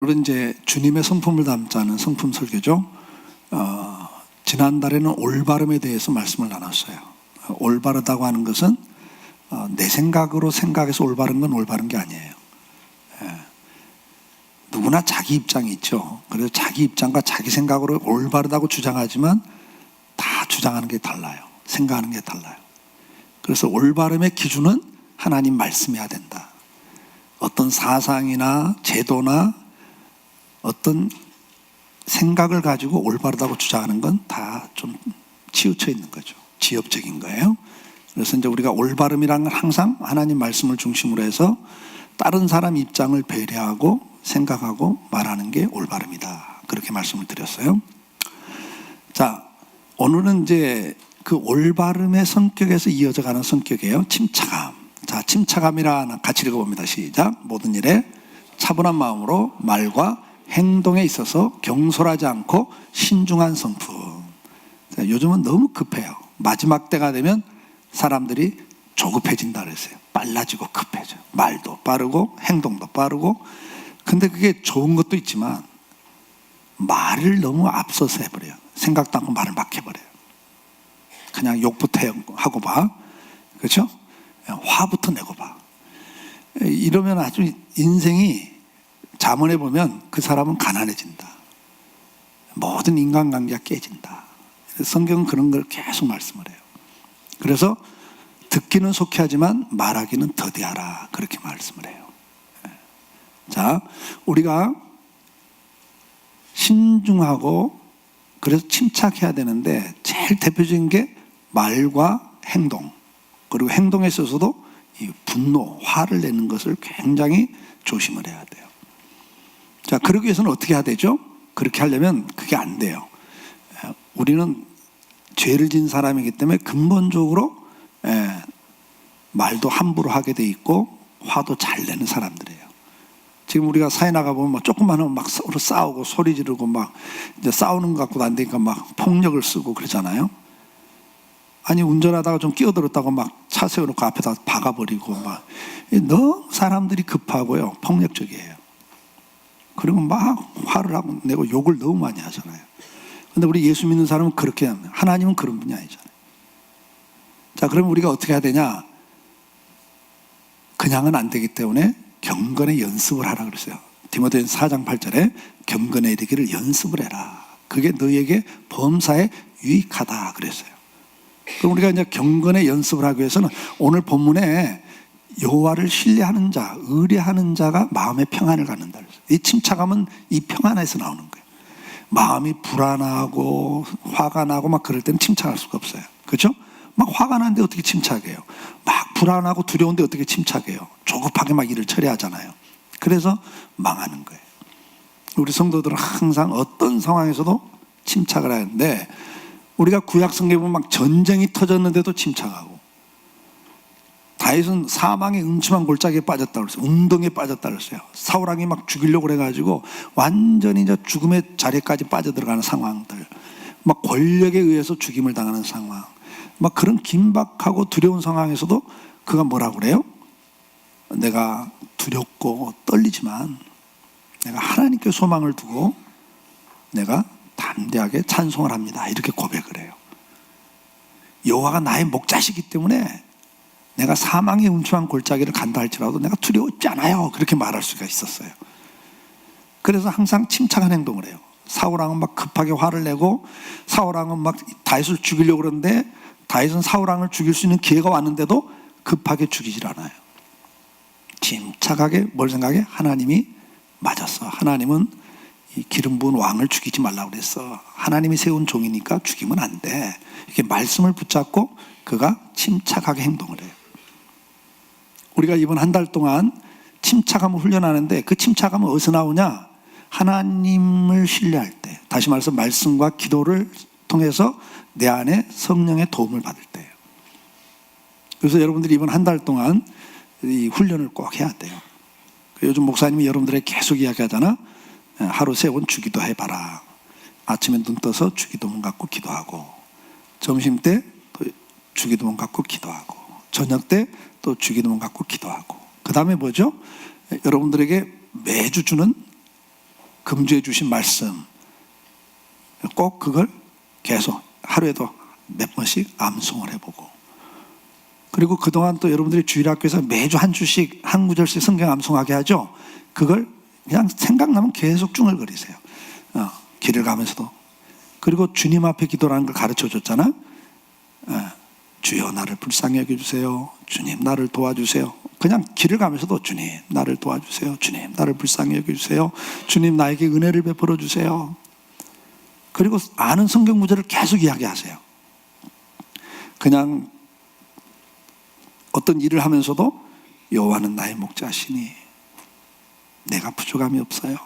오늘은 이제 주님의 성품을 담자는 성품 설교죠. 지난달에는 올바름에 대해서 말씀을 나눴어요. 올바르다고 하는 것은 내 생각으로 생각해서 올바른 건 올바른 게 아니에요. 누구나 자기 입장이 있죠. 그래서 자기 입장과 자기 생각으로 올바르다고 주장하지만 다 주장하는 게 달라요. 생각하는 게 달라요. 그래서 올바름의 기준은 하나님 말씀이어야 된다. 어떤 사상이나 제도나 어떤 생각을 가지고 올바르다고 주장하는 건 다 좀 치우쳐 있는 거죠. 지엽적인 거예요. 그래서 이제 우리가 올바름이라는 건 항상 하나님 말씀을 중심으로 해서 다른 사람 입장을 배려하고 생각하고 말하는 게 올바름이다. 그렇게 말씀을 드렸어요. 자, 오늘은 이제 그 올바름의 성격에서 이어져 가는 성격이에요. 침착함. 자, 침착함이라 같이 읽어봅니다. 시작. 모든 일에 차분한 마음으로 말과 행동에 있어서 경솔하지 않고 신중한 성품. 자, 요즘은 너무 급해요. 마지막 때가 되면 사람들이 조급해진다 그랬어요. 빨라지고 급해져요. 말도 빠르고 행동도 빠르고. 근데 그게 좋은 것도 있지만 말을 너무 앞서서 해버려요. 생각도 않고 말을 막 해버려요. 그냥 욕부터 하고 봐. 그렇죠? 화부터 내고 봐. 이러면 아주 인생이 잠언에 보면 그 사람은 가난해진다. 모든 인간관계가 깨진다. 성경은 그런 걸 계속 말씀을 해요. 그래서 듣기는 속히 하지만 말하기는 더디하라. 그렇게 말씀을 해요. 자, 우리가 신중하고 그래서 침착해야 되는데 제일 대표적인 게 말과 행동, 그리고 행동에 있어서도 이 분노, 화를 내는 것을 굉장히 조심을 해야 돼요. 자, 그러기 위해서는 어떻게 해야 되죠? 그렇게 하려면 그게 안 돼요. 우리는 죄를 진 사람이기 때문에 근본적으로 말도 함부로 하게 돼 있고 화도 잘 내는 사람들이에요. 지금 우리가 사회 나가보면 막 조금만 하면 막 서로 싸우고 소리 지르고 막 이제 싸우는 것 갖고도 안 되니까 막 폭력을 쓰고 그러잖아요. 아니, 운전하다가 좀 끼어들었다고 막 차 세워놓고 앞에다 박아버리고 막 너무 사람들이 급하고요. 폭력적이에요. 그리고 막 화를 하고 내고 욕을 너무 많이 하잖아요. 근데 우리 예수 믿는 사람은 그렇게 합니다. 하나님은 그런 분이 아니잖아요. 자, 그럼 우리가 어떻게 해야 되냐? 그냥은 안 되기 때문에 경건의 연습을 하라 그랬어요. 디모데전서 4장 8절에 경건에 이르기를 연습을 해라. 그게 너희에게 범사에 유익하다 그랬어요. 그럼 우리가 이제 경건의 연습을 하기 위해서는 오늘 본문에 여호와를 신뢰하는 자, 의뢰하는 자가 마음의 평안을 갖는다 그랬어요. 이 침착함은 이 평안에서 나오는 거예요. 마음이 불안하고 화가 나고 막 그럴 때는 침착할 수가 없어요. 그렇죠? 막 화가 나는데 어떻게 침착해요? 막 불안하고 두려운데 어떻게 침착해요? 조급하게 막 일을 처리하잖아요. 그래서 망하는 거예요. 우리 성도들은 항상 어떤 상황에서도 침착을 하는데, 우리가 구약 성경에 보면 막 전쟁이 터졌는데도 침착하고, 다윗은 사망의 음침한 골짜기에 빠졌다고 그랬어요. 운동에 빠졌다고 그랬어요. 사울왕이 막 죽이려고 그래가지고 완전히 이제 죽음의 자리까지 빠져들어가는 상황들, 막 권력에 의해서 죽임을 당하는 상황, 막 그런 긴박하고 두려운 상황에서도 그가 뭐라고 그래요? 내가 두렵고 떨리지만 내가 하나님께 소망을 두고 내가 담대하게 찬송을 합니다. 이렇게 고백을 해요. 여호와가 나의 목자시기 때문에 내가 사망의 음침한 골짜기를 간다 할지라도 내가 두려워하지 않아요. 그렇게 말할 수가 있었어요. 그래서 항상 침착한 행동을 해요. 사울왕은 막 급하게 화를 내고, 사울왕은 막 다윗을 죽이려고 그러는데 다윗은 사울왕을 죽일 수 있는 기회가 왔는데도 급하게 죽이질 않아요. 침착하게 뭘 생각해? 하나님이 맞았어. 하나님은 이 기름 부은 왕을 죽이지 말라고 그랬어. 하나님이 세운 종이니까 죽이면 안 돼. 이렇게 말씀을 붙잡고 그가 침착하게 행동을 해요. 우리가 이번 한 달 동안 침착함을 훈련하는데, 그 침착함은 어디서 나오냐? 하나님을 신뢰할 때, 다시 말해서 말씀과 기도를 통해서 내 안에 성령의 도움을 받을 때예요. 그래서 여러분들이 이번 한 달 동안 이 훈련을 꼭 해야 돼요. 요즘 목사님이 여러분들에게 계속 이야기하잖아. 하루 3번 주기도 해봐라. 아침에 눈 떠서 주기도문 갖고 기도하고, 점심 때 또 주기도문 갖고 기도하고, 저녁 때 또 주기도문 갖고 기도하고, 그 다음에 뭐죠? 여러분들에게 매주 주는 금주해 주신 말씀 꼭 그걸 계속 하루에도 몇 번씩 암송을 해보고, 그리고 그동안 또 여러분들이 주일학교에서 매주 한 주씩 한 구절씩 성경 암송하게 하죠. 그걸 그냥 생각나면 계속 중얼거리세요. 길을 가면서도. 그리고 주님 앞에 기도라는 걸 가르쳐 줬잖아. 주여 나를 불쌍히 여겨주세요. 주님 나를 도와주세요. 그냥 길을 가면서도 주님 나를 도와주세요. 주님 나를 불쌍히 여겨주세요. 주님 나에게 은혜를 베풀어 주세요. 그리고 아는 성경 구절을 계속 이야기하세요. 그냥 어떤 일을 하면서도 여호와는 나의 목자시니 내가 부족함이 없어요.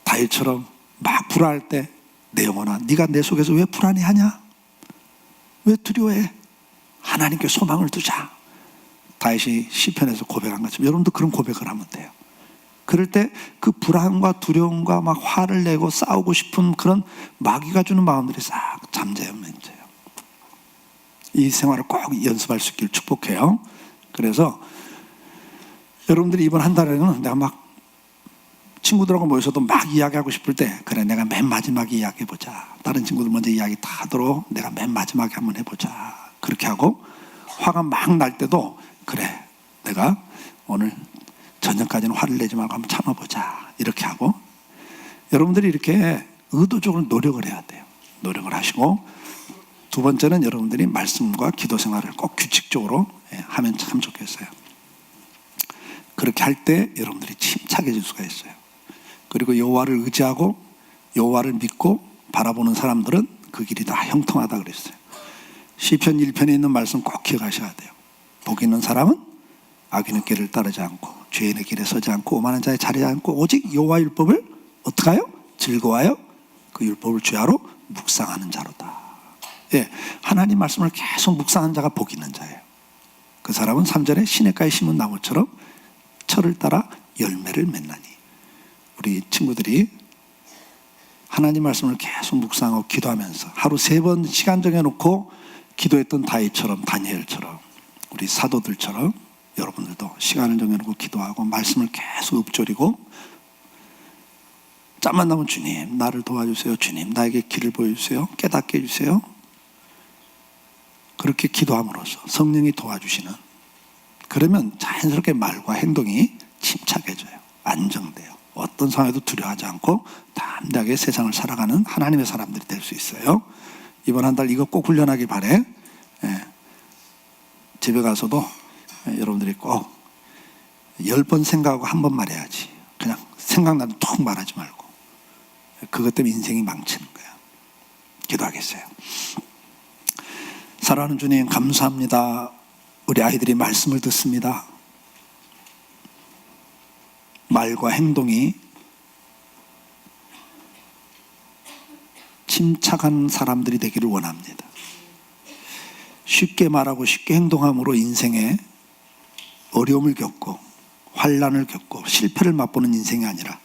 다윗처럼 막 불안할 때 내 영혼아 네가 내 속에서 왜 불안해하냐? 왜 두려워해? 하나님께 소망을 두자. 다윗이 시편에서 고백한 것처럼 여러분도 그런 고백을 하면 돼요. 그럴 때 그 불안과 두려움과 막 화를 내고 싸우고 싶은 그런 마귀가 주는 마음들이 싹 잠재요. 이 생활을 꼭 연습할 수 있기를 축복해요. 그래서 여러분들이 이번 한 달에는 내가 막 친구들하고 모여서도 막 이야기하고 싶을 때 그래 내가 맨 마지막에 이야기해보자. 다른 친구들 먼저 이야기 다 하도록 내가 맨 마지막에 한번 해보자. 그렇게 하고 화가 막 날 때도 그래 내가 오늘 저녁까지는 화를 내지 말고 한번 참아보자. 이렇게 하고 여러분들이 이렇게 의도적으로 노력을 해야 돼요. 노력을 하시고 두 번째는 여러분들이 말씀과 기도 생활을 꼭 규칙적으로 하면 참 좋겠어요. 그렇게 할 때 여러분들이 침착해질 수가 있어요. 그리고 여호와를 의지하고 여호와를 믿고 바라보는 사람들은 그 길이 다 형통하다 그랬어요. 시편 1편에 있는 말씀 꼭 기억하셔야 돼요. 복 있는 사람은 악인의 길을 따르지 않고 죄인의 길에 서지 않고 오만한 자의 자리에 앉고 오직 여호와 율법을 어떻게 하여? 즐거워하여 그 율법을 죄하로 묵상하는 자로다. 예, 하나님 말씀을 계속 묵상하는 자가 복 있는 자예요. 그 사람은 3절에 시냇가에 심은 나무처럼 철을 따라 열매를 맺나니. 우리 친구들이 하나님 말씀을 계속 묵상하고 기도하면서 하루 3번 시간 정해놓고 기도했던 다윗처럼 다니엘처럼 우리 사도들처럼 여러분들도 시간을 정해놓고 기도하고 말씀을 계속 읊조리고 짬만 나면 주님 나를 도와주세요. 주님 나에게 길을 보여주세요. 깨닫게 해주세요. 그렇게 기도함으로써 성령이 도와주시는, 그러면 자연스럽게 말과 행동이 침착해져요. 안정돼요. 어떤 상황에도 두려워하지 않고 담대하게 세상을 살아가는 하나님의 사람들이 될 수 있어요. 이번 한 달 이거 꼭 훈련하기 바래. 집에 가서도 여러분들이 꼭 10번 생각하고 한 번 말해야지. 그냥 생각나면 툭 말하지 말고. 그것 때문에 인생이 망치는 거야. 기도하겠어요. 사랑하는 주님 감사합니다. 우리 아이들이 말씀을 듣습니다. 말과 행동이 침착한 사람들이 되기를 원합니다. 쉽게 말하고 쉽게 행동함으로 인생에 어려움을 겪고 환난을 겪고 실패를 맛보는 인생이 아니라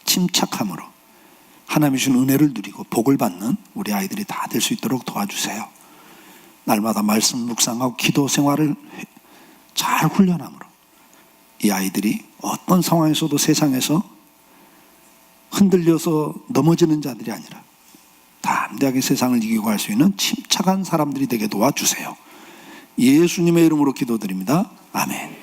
침착함으로 하나님이 주신 은혜를 누리고 복을 받는 우리 아이들이 다 될 수 있도록 도와주세요. 날마다 말씀 묵상하고 기도 생활을 잘 훈련함으로 이 아이들이 어떤 상황에서도 세상에서 흔들려서 넘어지는 자들이 아니라 담대하게 세상을 이기고 갈 수 있는 침착한 사람들이 되게 도와주세요. 예수님의 이름으로 기도드립니다. 아멘.